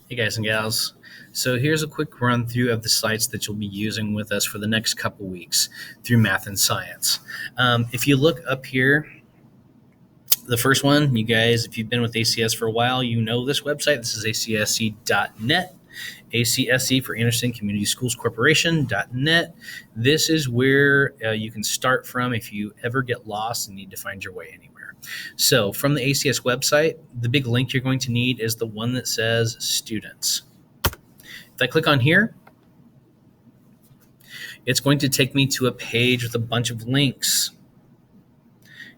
Hey guys and gals. So here's a quick run through of the sites that you'll be using with us for the next couple weeks through math and science. If you look up here, the first one, you guys, if you've been with ACS for a while, you know this website. This is acsc.net. ACSC for Anderson Community Schools Corporation.net. This is where you can start from if you ever get lost and need to find your way anywhere. So, from the ACS website, the big link you're going to need is the one that says Students. If I click on here, it's going to take me to a page with a bunch of links.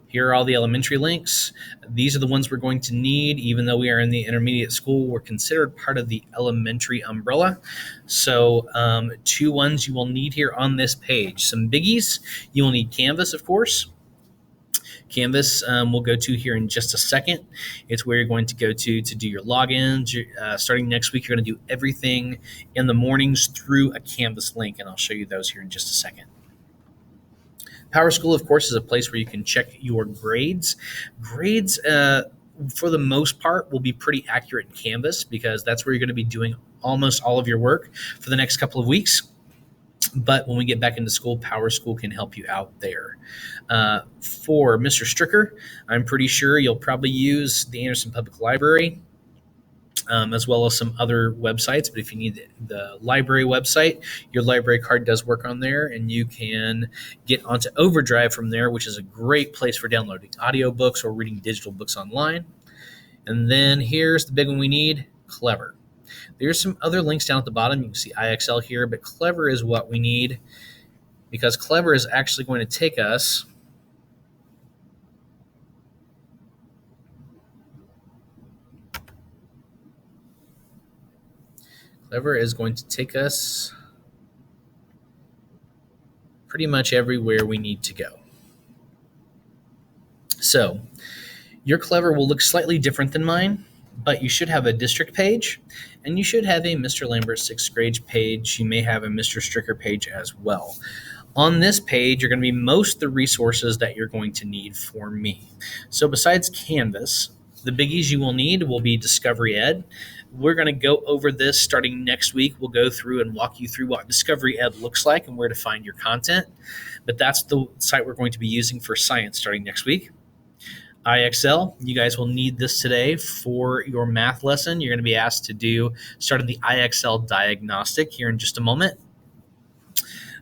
Here are all the elementary links. These are the ones we're going to need. Even though we are in the intermediate school, we're considered part of the elementary umbrella. So two ones you will need here on this page. Some biggies. You will need Canvas, of course. Canvas we'll go to here in just a second. It's where you're going to go to do your logins. Starting next week, you're going to do everything in the mornings through a Canvas link, and I'll show you those here in just a second. Power School, of course, is a place where you can check your grades. Grades, for the most part, will be pretty accurate in Canvas because that's where you're going to be doing almost all of your work for the next couple of weeks. But when we get back into school, Power School can help you out there. For Mr. Stricker, I'm pretty sure you'll probably use the Anderson Public Library, as well as some other websites. But if you need the library website, your library card does work on there, and you can get onto Overdrive from there, which is a great place for downloading audiobooks or reading digital books online. And then here's the big one we need, Clever. There's some other links down at the bottom. You can see IXL here, but Clever is what we need because Clever is actually going to take us pretty much everywhere we need to go. So your Clever will look slightly different than mine, but you should have a district page, and you should have a Mr. Lambert 6th grade page. You may have a Mr. Stricker page as well. On this page, you're going to be most of the resources that you're going to need for me. So besides Canvas, the biggies you will need will be Discovery Ed. We're going to go over this starting next week. We'll go through and walk you through what Discovery Ed looks like and where to find your content. But that's the site we're going to be using for science starting next week. IXL, you guys will need this today for your math lesson. You're going to be asked to do starting the IXL diagnostic here in just a moment.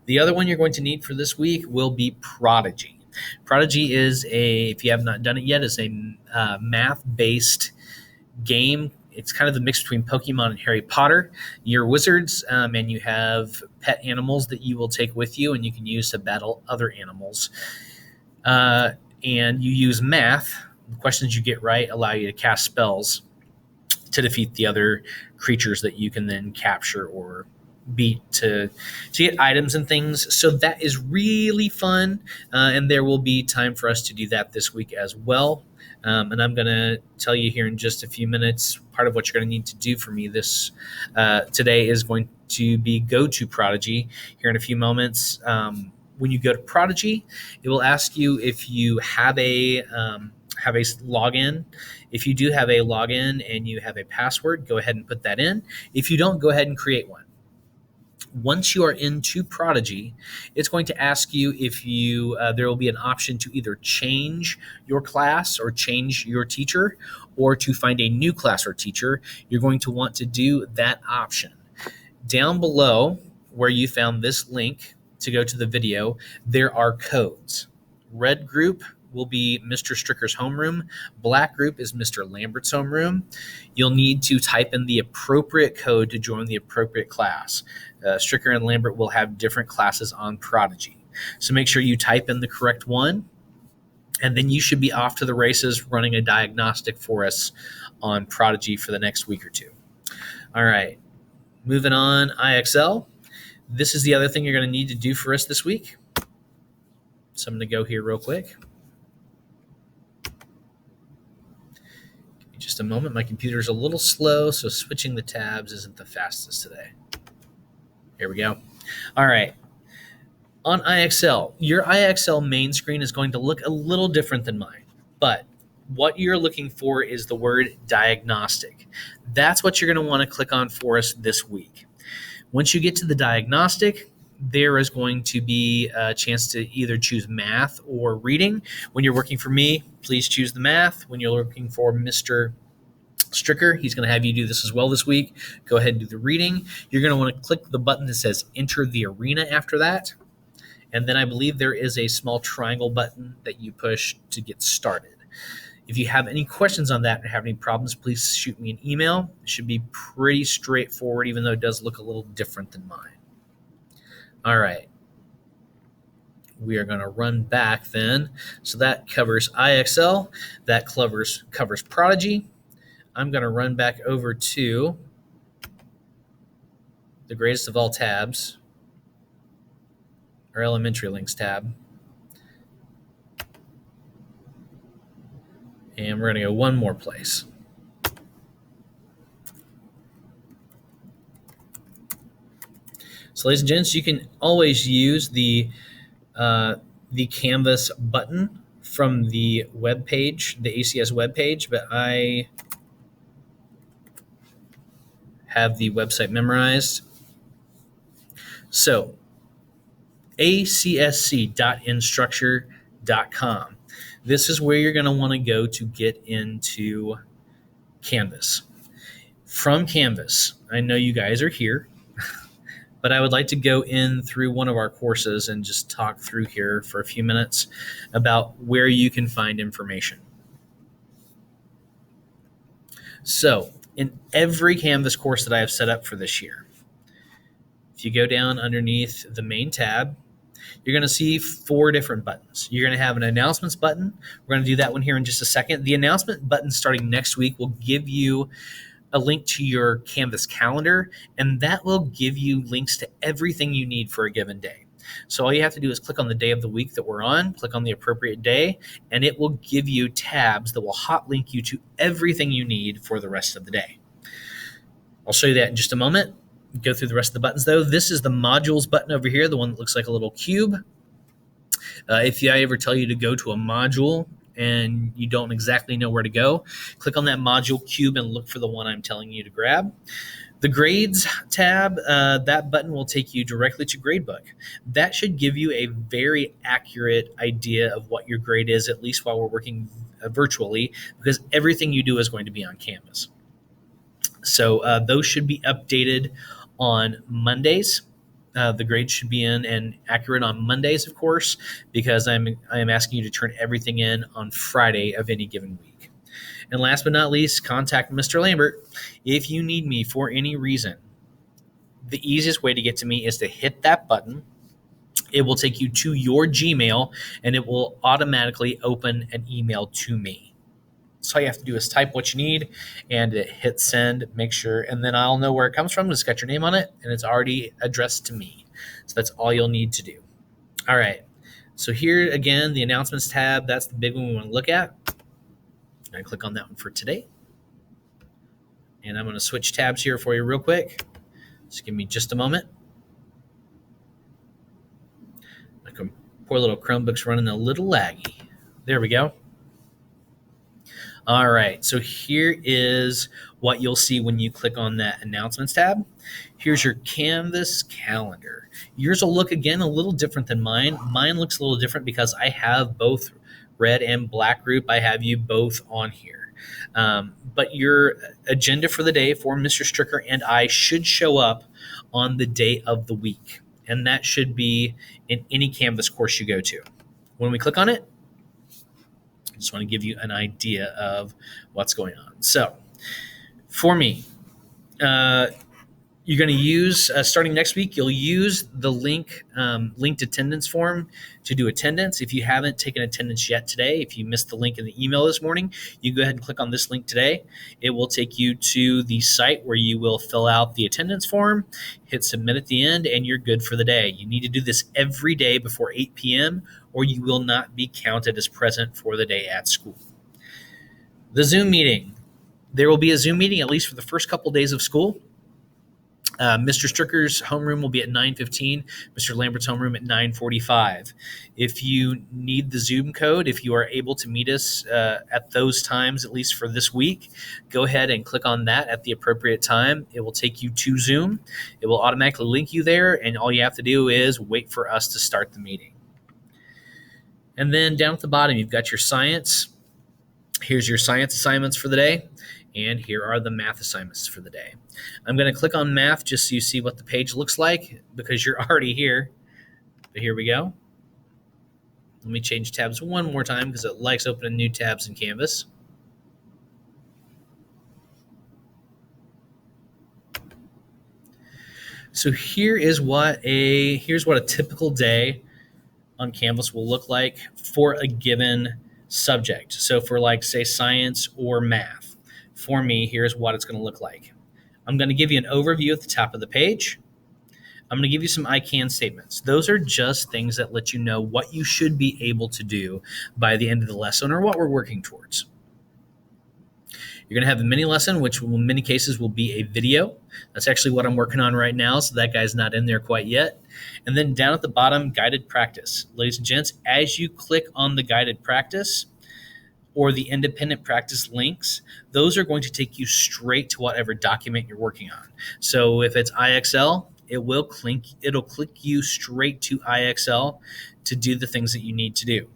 The other one you're going to need for this week will be Prodigy. Prodigy is if you have not done it yet, is a math-based game. It's kind of the mix between Pokemon and Harry Potter. You're wizards, and you have pet animals that you will take with you, and you can use to battle other animals. And you use math. The questions you get right allow you to cast spells to defeat the other creatures that you can then capture or beat to get items and things. So that is really fun, and there will be time for us to do that this week as well. And I'm going to tell you here in just a few minutes, part of what you're going to need to do for me this today is going to be go to Prodigy here in a few moments. When you go to Prodigy, it will ask you if you have a login. If you do have a login and you have a password, go ahead and put that in. If you don't, go ahead and create one. Once you are into Prodigy, it's going to ask you if you there will be an option to either change your class or change your teacher, or to find a new class or teacher. You're going to want to do that option. Down below where you found this link to go to the video, there are codes. Red group will be Mr. Stricker's homeroom. Black group is Mr. Lambert's homeroom. You'll need to type in the appropriate code to join the appropriate class. Stricker and Lambert will have different classes on Prodigy. So make sure you type in the correct one, and then you should be off to the races running a diagnostic for us on Prodigy for the next week or two. All right, moving on, IXL. This is the other thing you're going to need to do for us this week. So I'm going to go here real quick. Give me just a moment. My computer's a little slow, so switching the tabs isn't the fastest today. Here we go. All right. On IXL, your IXL main screen is going to look a little different than mine, but what you're looking for is the word diagnostic. That's what you're going to want to click on for us this week. Once you get to the diagnostic, there is going to be a chance to either choose math or reading. When you're working for me, please choose the math. When you're looking for Mr. Stricker, he's going to have you do this as well this week. Go ahead and do the reading. You're going to want to click the button that says enter the arena after that. And then I believe there is a small triangle button that you push to get started. If you have any questions on that or have any problems, please shoot me an email. It should be pretty straightforward, even though it does look a little different than mine. All right. We are going to run back then. So that covers IXL. That covers Prodigy. I'm going to run back over to the greatest of all tabs, our elementary links tab. And we're going to go one more place. So, ladies and gents, you can always use the Canvas button from the web page, the ACS web page, but I have the website memorized. So, acsc.instructure.com. This is where you're going to want to go to get into Canvas. From Canvas, I know you guys are here, but I would like to go in through one of our courses and just talk through here for a few minutes about where you can find information. So, in every Canvas course that I have set up for this year, if you go down underneath the main tab, you're going to see 4 different buttons. You're going to have an announcements button. We're going to do that one here in just a second. The announcement button starting next week will give you a link to your Canvas calendar, and that will give you links to everything you need for a given day. So all you have to do is click on the day of the week that we're on, click on the appropriate day, and it will give you tabs that will hot link you to everything you need for the rest of the day. I'll show you that in just a moment. Go through the rest of the buttons though. This is the modules button over here, the one that looks like a little cube. If I ever tell you to go to a module and you don't exactly know where to go, click on that module cube and look for the one I'm telling you to grab. The grades tab, that button will take you directly to Gradebook. That should give you a very accurate idea of what your grade is, at least while we're working virtually, because everything you do is going to be on Canvas. So those should be updated on Mondays. The grades should be in and accurate on Mondays, of course, because I am asking you to turn everything in on Friday of any given week. And last but not least, contact Mr. Lambert. If you need me for any reason, the easiest way to get to me is to hit that button. It will take you to your Gmail, and it will automatically open an email to me. So all you have to do is type what you need and hit send, make sure, and then I'll know where it comes from. It's got your name on it, and it's already addressed to me. So that's all you'll need to do. All right. So here, again, the announcements tab, that's the big one we want to look at. I click on that one for today. And I'm going to switch tabs here for you real quick. Just give me just a moment. My poor little Chromebook's running a little laggy. There we go. All right, so here is what you'll see when you click on that announcements tab. Here's your Canvas calendar. Yours will look, again, a little different than mine. Mine looks a little different because I have both red and black group. I have you both on here. But your agenda for the day for Mr. Stricker and I should show up on the day of the week, and that should be in any Canvas course you go to. When we click on it, I just want to give you an idea of what's going on. So for me, you're going to use, starting next week, you'll use the linked attendance form to do attendance. If you haven't taken attendance yet today, if you missed the link in the email this morning, you go ahead and click on this link today. It will take you to the site where you will fill out the attendance form, hit submit at the end, and you're good for the day. You need to do this every day before 8 p.m. or you will not be counted as present for the day at school. The Zoom meeting. There will be a Zoom meeting at least for the first couple days of school. Mr. Stricker's homeroom will be at 9:15. Mr. Lambert's homeroom at 9:45. If you need the Zoom code, if you are able to meet us at those times, at least for this week, go ahead and click on that at the appropriate time. It will take you to Zoom. It will automatically link you there, and all you have to do is wait for us to start the meeting. And then down at the bottom, you've got your science. Here's your science assignments for the day, and here are the math assignments for the day. I'm going to click on math just so you see what the page looks like because you're already here. But here we go. Let me change tabs one more time because it likes opening new tabs in Canvas. So here's what a typical day on Canvas will look like for a given subject. So for like say science or math, for me, here's what it's going to look like. I'm going to give you an overview at the top of the page. I'm going to give you some I can statements. Those are just things that let you know what you should be able to do by the end of the lesson or what we're working towards. You're going to have a mini lesson, which in many cases will be a video. That's actually what I'm working on right now, so that guy's not in there quite yet. And then down at the bottom, guided practice. Ladies and gents, as you click on the guided practice or the independent practice links, those are going to take you straight to whatever document you're working on. So if it's IXL, it'll click you straight to IXL to do the things that you need to do.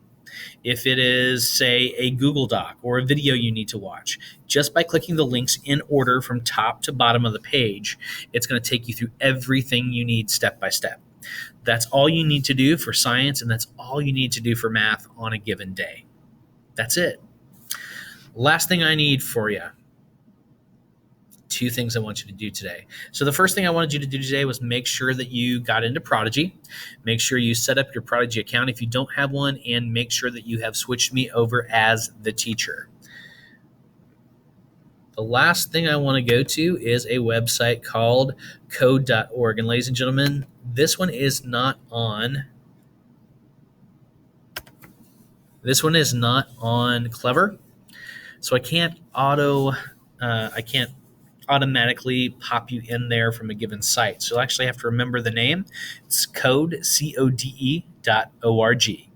If it is, say, a Google Doc or a video you need to watch, just by clicking the links in order from top to bottom of the page, it's going to take you through everything you need step by step. That's all you need to do for science, and that's all you need to do for math on a given day. That's it. Last thing I need for you. Two things I want you to do today. So the first thing I wanted you to do today was make sure that you got into Prodigy. Make sure you set up your Prodigy account if you don't have one, and make sure that you have switched me over as the teacher. The last thing I want to go to is a website called code.org. And ladies and gentlemen, this one is not on Clever. So I can't automatically pop you in there from a given site. So you'll actually have to remember the name. It's code, code.org,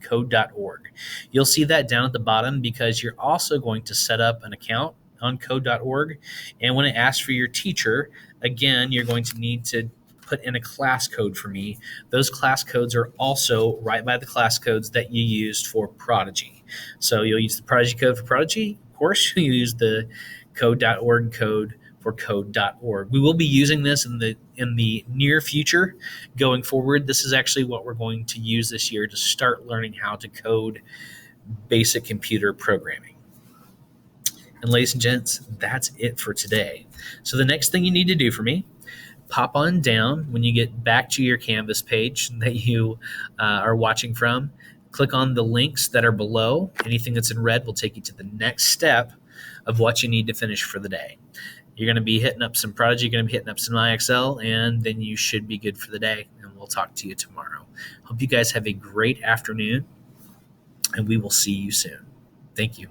code.org. You'll see that down at the bottom because you're also going to set up an account on code.org. And when it asks for your teacher, again, you're going to need to put in a class code for me. Those class codes are also right by the class codes that you used for Prodigy. So you'll use the Prodigy code for Prodigy. Of course, you'll use the code.org code for code.org. We will be using this in the near future going forward. This is actually what we're going to use this year to start learning how to code basic computer programming. And ladies and gents, that's it for today. So the next thing you need to do for me, pop on down when you get back to your Canvas page that you are watching from. Click on the links that are below. Anything that's in red will take you to the next step of what you need to finish for the day. You're going to be hitting up some Prodigy, you're going to be hitting up some IXL, and then you should be good for the day. And we'll talk to you tomorrow. Hope you guys have a great afternoon, and we will see you soon. Thank you.